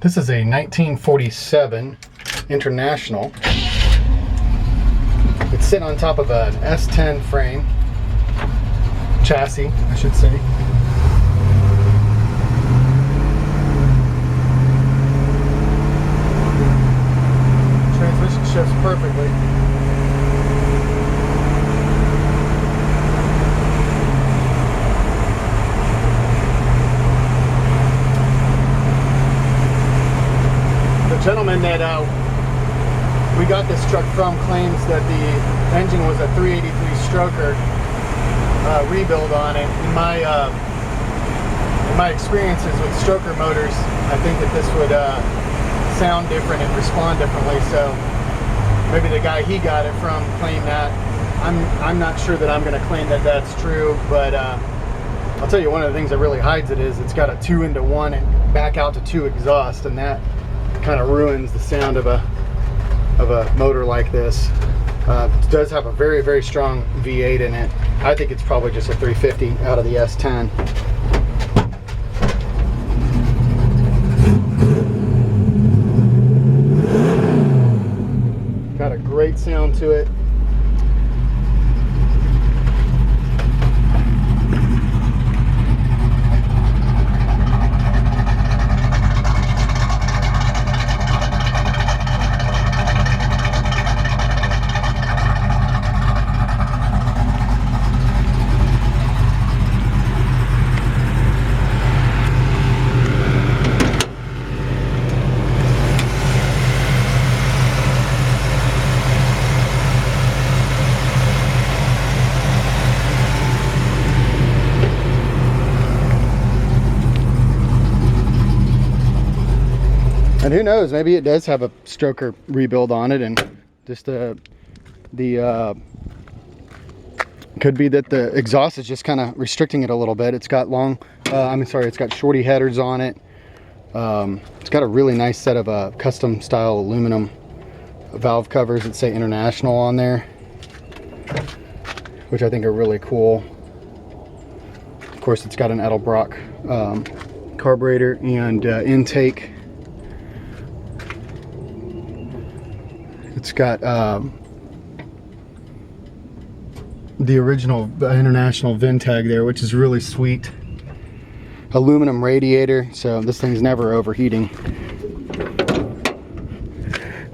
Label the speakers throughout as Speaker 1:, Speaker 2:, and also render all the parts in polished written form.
Speaker 1: This is a 1947 International. It's sitting on top of an S10 frame, chassis, I should say. Transmission shifts perfectly. The gentleman that we got this truck from claims that the engine was a 383 stroker rebuild on it. In my experiences with stroker motors, I think that this would sound different and respond differently. So maybe the guy he got it from claimed that. I'm not sure that I'm going to claim that that's true, but I'll tell you, one of the things that really hides it is it's got a 2-into-1 and back out to 2 exhaust, and that kind of ruins the sound of a motor like this. It does have a very, very strong V8 in it. I think it's probably just a 350 out of the S10. Got a great sound to it. And who knows, maybe it does have a stroker rebuild on it, and just could be that the exhaust is just kind of restricting it a little bit. It's got it's got shorty headers on it. It's got a really nice set of custom style aluminum valve covers that say International on there, which I think are really cool. Of course, it's got an Edelbrock carburetor and intake. It's got the original International VIN tag there, which is really sweet. Aluminum radiator, so this thing's never overheating.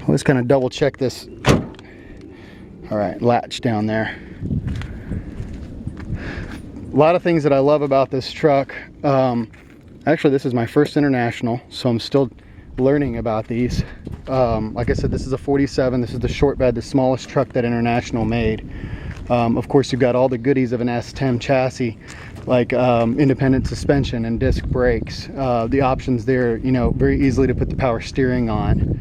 Speaker 1: Let's kind of double check this. All right, latch down there. A lot of things that I love about this truck. Actually, this is my first International, so I'm still learning about these. Like I said, this is a 47. This is the short bed, the smallest truck that International made. Of course, you've got all the goodies of an S10 chassis, like independent suspension and disc brakes. The options there, you know, very easily to put the power steering on.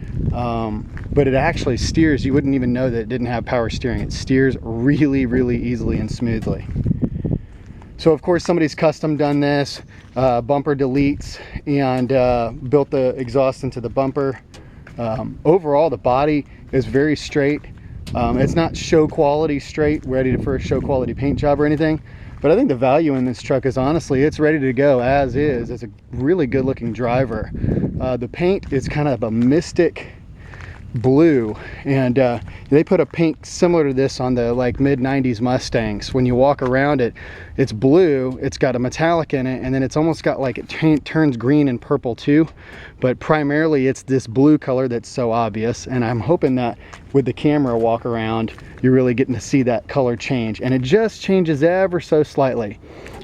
Speaker 1: But it actually steers. You wouldn't even know that it didn't have power steering. It steers really, really easily and smoothly. So of course somebody's custom done this, bumper deletes, and built the exhaust into the bumper. Overall, the body is very straight. It's not show quality straight, ready for a show quality paint job or anything, but I think the value in this truck is, honestly, it's ready to go as is. It's a really good looking driver. The paint is kind of a mystic blue, and they put a paint similar to this on the like mid-90s Mustangs. When you walk around it, it's blue, it's got a metallic in it, and then it's almost got like it turns green and purple too, but primarily it's this blue color that's so obvious. And I'm hoping that with the camera walk around, you're really getting to see that color change, and it just changes ever so slightly.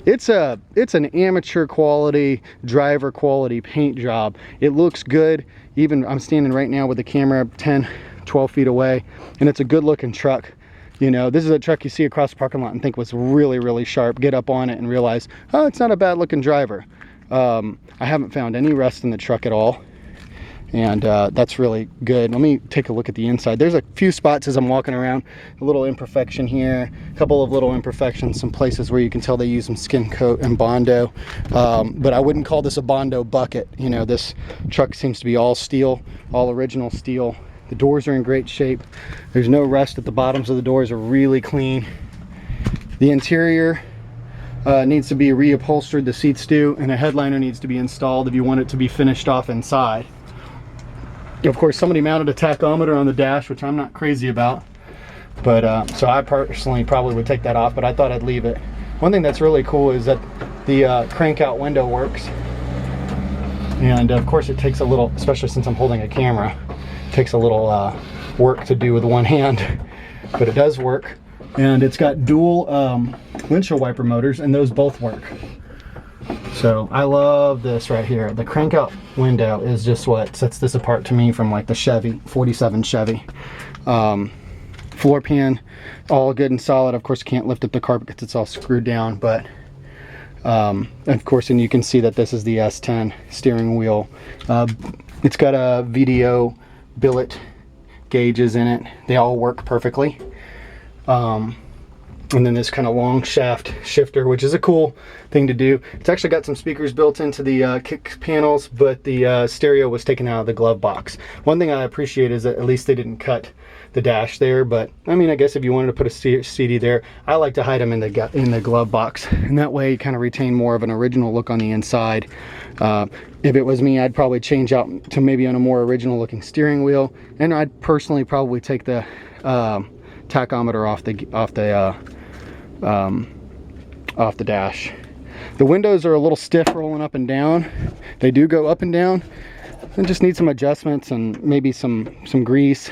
Speaker 1: It's an amateur quality, driver quality paint job. It looks good. Even I'm standing right now with the camera 10, 12 feet away, and it's a good looking truck. You know, this is a truck you see across the parking lot and think was really, really sharp. Get up on it and realize, oh, it's not a bad looking driver. I haven't found any rust in the truck at all, and that's really good. Let me take a look at the inside. There's a few spots as I'm walking around, a little imperfection here, a couple of little imperfections, some places where you can tell they use some skin coat and Bondo, but I wouldn't call this a Bondo bucket. You know, this truck seems to be all steel, all original steel. The doors are in great shape. There's no rust at the bottoms of the doors, are really clean. The interior needs to be reupholstered, the seats do, and a headliner needs to be installed if you want it to be finished off inside. Of course, somebody mounted a tachometer on the dash, which I'm not crazy about. But so I personally probably would take that off, but I thought I'd leave it. One thing that's really cool is that the crank out window works. And of course it takes a little, especially since I'm holding a camera, it takes a little work to do with one hand, but it does work. And it's got dual windshield wiper motors, and those both work. So I love this right here. The crank out window is just what sets this apart to me from like the Chevy, 47 Chevy. Floor pan, all good and solid. Of course, you can't lift up the carpet because it's all screwed down, but of course, and you can see that this is the S10 steering wheel. It's got a VDO billet gauges in it. They all work perfectly. And then this kind of long shaft shifter, which is a cool thing to do. It's actually got some speakers built into the kick panels, but the stereo was taken out of the glove box. One thing I appreciate is that at least they didn't cut the dash there, but I mean, I guess if you wanted to put a CD there, I like to hide them in the glove box, and that way you kind of retain more of an original look on the inside. If it was me, I'd probably change out to maybe on a more original looking steering wheel, and I'd personally probably take the tachometer off the dash. The windows are a little stiff rolling up and down. They do go up and down, and just need some adjustments and maybe some grease.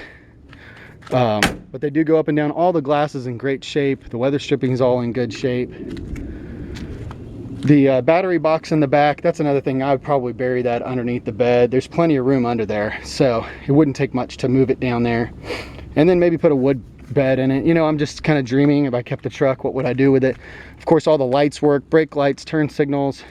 Speaker 1: But they do go up and down. All the glass is in great shape. The weather stripping is all in good shape. The battery box in the back, that's another thing. I would probably bury that underneath the bed. There's plenty of room under there, so it wouldn't take much to move it down there. And then maybe put a wood bed in it. You know, I'm just kind of dreaming. If I kept the truck, what would I do with it? Of course, all the lights work, brake lights, turn signals.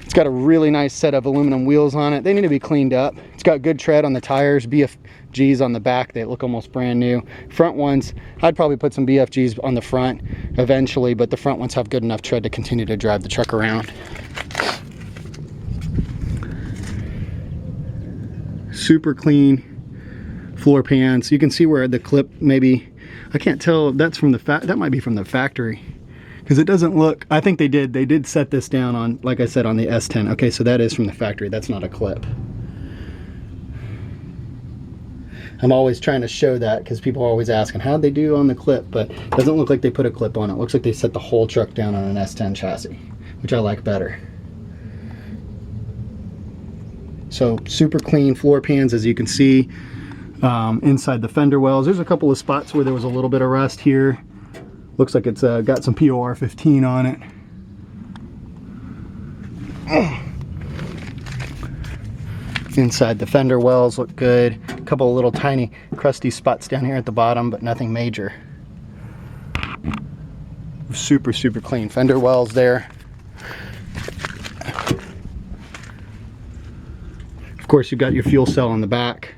Speaker 1: It's got a really nice set of aluminum wheels on it. They need to be cleaned up. It's got good tread on the tires, BFGs on the back. They look almost brand new. Front ones, I'd probably put some BFGs on the front eventually, but the front ones have good enough tread to continue to drive the truck around. Super clean floor pans. You can see where the clip, maybe, I can't tell if that's from the that might be from the factory, because it doesn't look, I think they did set this down on, like I said, on the S10. Okay, so that is from the factory. That's not a clip. I'm always trying to show that because people are always asking how'd they do on the clip, but it doesn't look like they put a clip on it. It looks like they set the whole truck down on an S10 chassis, which I like better. So super clean floor pans, as you can see. Inside the fender wells, there's a couple of spots where there was a little bit of rust here. Looks like it's got some POR 15 on it. Inside the fender wells look good. A couple of little tiny crusty spots down here at the bottom, but nothing major. Super clean fender wells there. Of course, you've got your fuel cell on the back.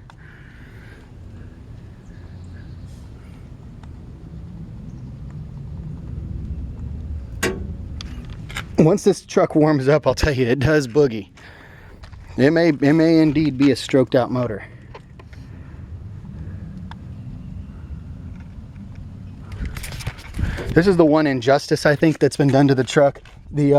Speaker 1: Once this truck warms up, I'll tell you, it does boogie. It may indeed be a stroked out motor. This is the one injustice I think that's been done to the truck. The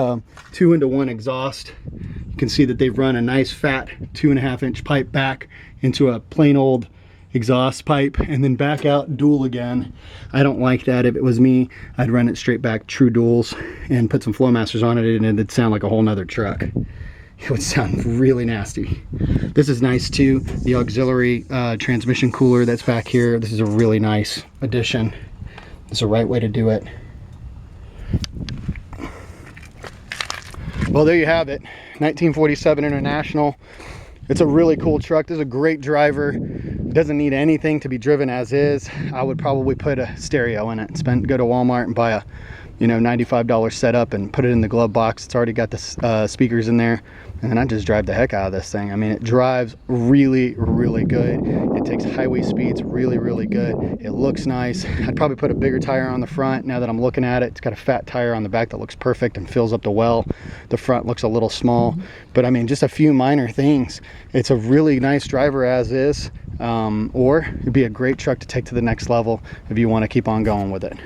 Speaker 1: 2-into-1 exhaust. You can see that they've run a nice fat 2.5-inch pipe back into a plain old exhaust pipe and then back out dual again. I don't like that. If it was me, I'd run it straight back true duals and put some Flowmasters on it, and it'd sound like a whole nother truck. It would sound really nasty. This is nice too. The auxiliary transmission cooler that's back here. This is a really nice addition. It's the right way to do it. Well, there you have it. 1947 International. It's a really cool truck. This is a great driver. It doesn't need anything to be driven as is. I would probably put a stereo in it. Go to Walmart and buy a, $95 setup and put it in the glove box. It's already got the speakers in there, and then I just drive the heck out of this thing. I mean, it drives really good. It takes highway speeds really good. It looks nice. I'd probably put a bigger tire on the front now that I'm looking at it. It's got a fat tire on the back that looks perfect and fills up the well. The front looks a little small, but I mean, just a few minor things. It's a really nice driver as is, or it'd be a great truck to take to the next level if you want to keep on going with it.